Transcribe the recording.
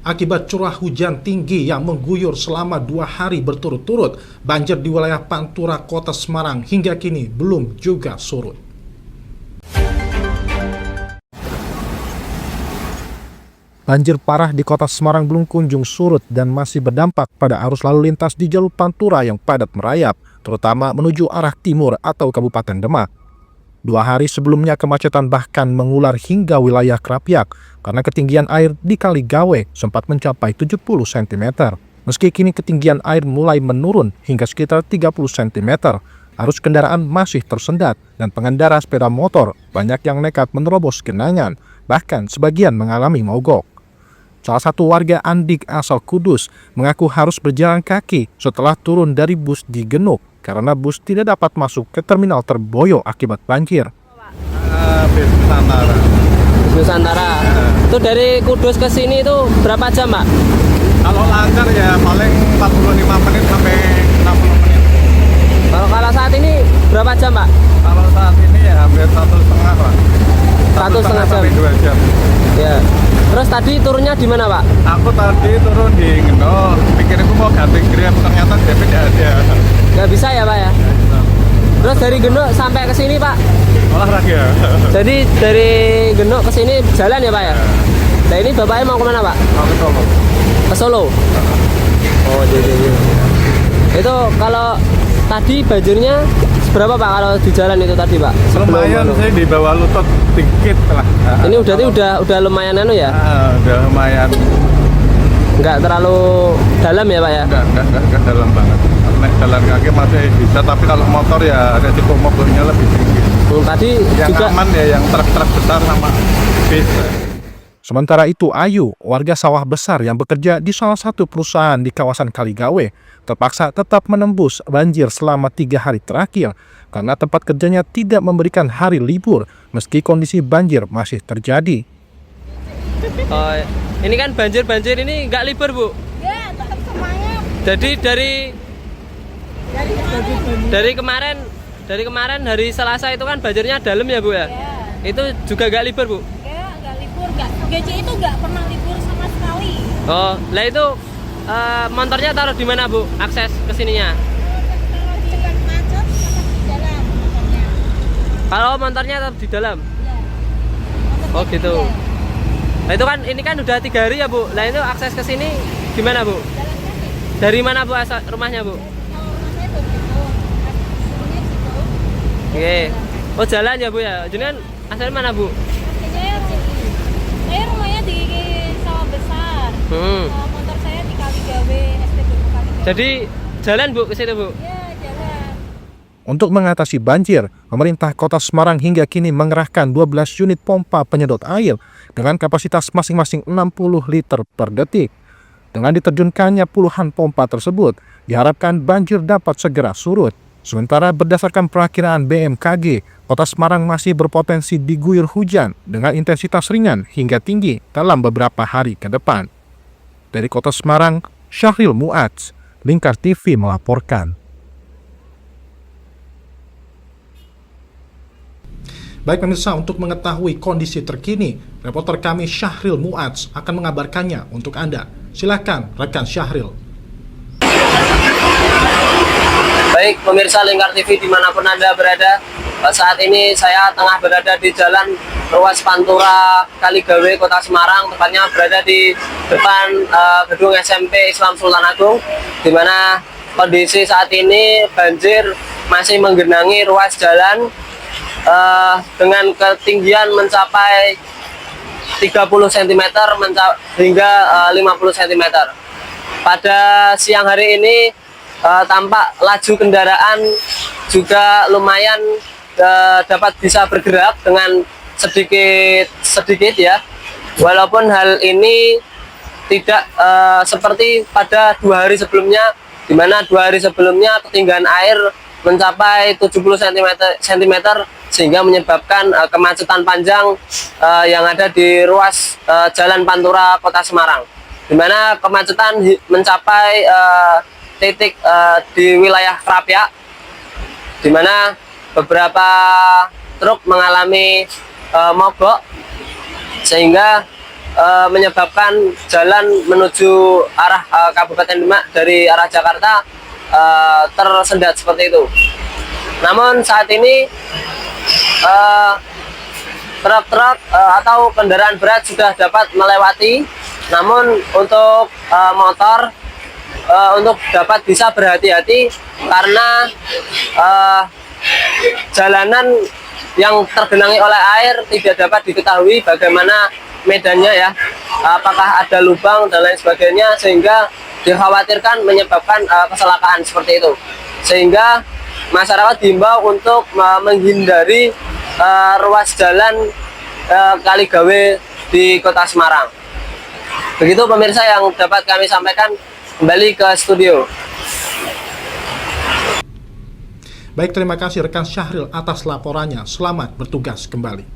Akibat curah hujan tinggi yang mengguyur selama 2 hari berturut-turut, banjir di wilayah Pantura, Kota Semarang hingga kini belum juga surut. Banjir parah di Kota Semarang belum kunjung surut dan masih berdampak pada arus lalu lintas di jalur Pantura yang padat merayap, terutama menuju arah timur atau Kabupaten Demak. 2 hari sebelumnya kemacetan bahkan mengular hingga wilayah Krapyak karena ketinggian air di Kali Gawe sempat mencapai 70 cm. Meski kini ketinggian air mulai menurun hingga sekitar 30 cm, arus kendaraan masih tersendat dan pengendara sepeda motor banyak yang nekat menerobos genangan, bahkan sebagian mengalami mogok. Salah satu warga Andik asal Kudus mengaku harus berjalan kaki setelah turun dari bus di Genuk karena bus tidak dapat masuk ke terminal Terboyo akibat banjir. Bis Nusantara. Bis Nusantara. Itu dari Kudus ke sini itu berapa jam, Pak? Kalau lancar ya paling 45 menit sampai 60 menit. Kalau saat ini berapa jam, Pak? Kalau saat ini ya hampir 1,5 lah. 1,5 jam. Sampai 2 jam. Ya. Terus tadi turunnya di mana, Pak? Aku tadi turun di Genuk, pikir aku mau ganti Grab, ternyata Grab tidak ada. Nggak bisa ya, Pak ya? Terus dari Genuk sampai ke sini, Pak? Olahraga. Jadi dari Genuk ke sini jalan ya, Pak ya? Nah ini bapaknya mau kemana, Pak? Mau ke Solo. Ke Solo? Oh, jadi. Itu kalau tadi banjirnya seberapa, Pak, kalau di jalan itu tadi, Pak? Lumayan sih di bawah lutut dikit lah. Ini udah lumayan anu ya? Udah lumayan. Nggak terlalu dalam ya, Pak ya? Nggak dalam banget. Naik jalan kaki masih bisa, tapi kalau motor ya resiko mogoknya lebih tinggi. Tadi yang juga aman ya yang truk-truk besar sama bis. Sementara itu, Ayu, warga sawah besar yang bekerja di salah satu perusahaan di kawasan Kaligawe, terpaksa tetap menembus banjir selama 3 hari terakhir karena tempat kerjanya tidak memberikan hari libur meski kondisi banjir masih terjadi. Oh, ini kan banjir ini nggak libur, Bu? Ya, tetap semangat. Jadi dari kemarin hari Selasa itu kan banjirnya dalam ya, Bu ya? Ya, Itu juga nggak libur, Bu? ya nggak libur, nggak. GC itu nggak pernah libur sama sekali. Oh, lah itu motornya taruh di mana, Bu? Akses ke sininya? Kalau di macet, tetap di jalan motornya. Kalau motornya tetap di dalam? Ya. Oh, gitu. Nah itu kan ini kan udah 3 hari ya, Bu. Nah itu akses ke sini gimana, Bu? Jalan kaki. Dari mana, Bu, asal rumahnya, Bu? Kalau rumah saya tuh gitu. Aslinya situ. Oke. Oh, jalan ya, Bu ya. Jadi kan asal mana, Bu? Aslinya sini. Saya rumahnya di sawah besar. Motor saya di Kaligawe, SPBU Kaligawe. Jadi jalan, Bu, ke situ, Bu. Ya, jalan. Untuk mengatasi banjir, pemerintah Kota Semarang hingga kini mengerahkan 12 unit pompa penyedot air dengan kapasitas masing-masing 60 liter per detik. Dengan diterjunkannya puluhan pompa tersebut, diharapkan banjir dapat segera surut. Sementara berdasarkan perakiraan BMKG, Kota Semarang masih berpotensi diguyur hujan dengan intensitas ringan hingga tinggi dalam beberapa hari ke depan. Dari Kota Semarang, Syahril Mu'adz, Lingkar TV melaporkan. Baik pemirsa, untuk mengetahui kondisi terkini, reporter kami Syahril Mu'adz akan mengabarkannya untuk Anda. Silakan rekan Syahril. Baik, pemirsa Lingkar TV dimanapun Anda berada, saat ini saya tengah berada di jalan ruas Pantura Kaligawe, Kota Semarang, tepatnya berada di depan gedung SMP Islam Sultan Agung, di mana kondisi saat ini banjir masih menggenangi ruas jalan dengan ketinggian mencapai 30 cm hingga 50 cm. Pada siang hari ini tampak laju kendaraan juga lumayan dapat bisa bergerak dengan sedikit ya. Walaupun hal ini tidak seperti pada 2 hari sebelumnya, di mana 2 hari sebelumnya ketinggian air mencapai 70 cm sehingga menyebabkan kemacetan panjang yang ada di ruas Jalan Pantura Kota Semarang, di mana kemacetan mencapai titik di wilayah Krapyak, di mana beberapa truk mengalami mogok sehingga menyebabkan jalan menuju arah Kabupaten Demak dari arah Jakarta tersendat seperti itu. Namun saat ini truk-truk atau kendaraan berat sudah dapat melewati, namun untuk motor untuk dapat bisa berhati-hati karena jalanan yang tergenangi oleh air tidak dapat diketahui bagaimana medannya ya, apakah ada lubang dan lain sebagainya, sehingga dikhawatirkan menyebabkan kecelakaan seperti itu. Sehingga masyarakat diimbau untuk menghindari ruas jalan Kaligawe di Kota Semarang. Begitu pemirsa yang dapat kami sampaikan, kembali ke studio. Baik, terima kasih rekan Syahril atas laporannya. Selamat bertugas kembali.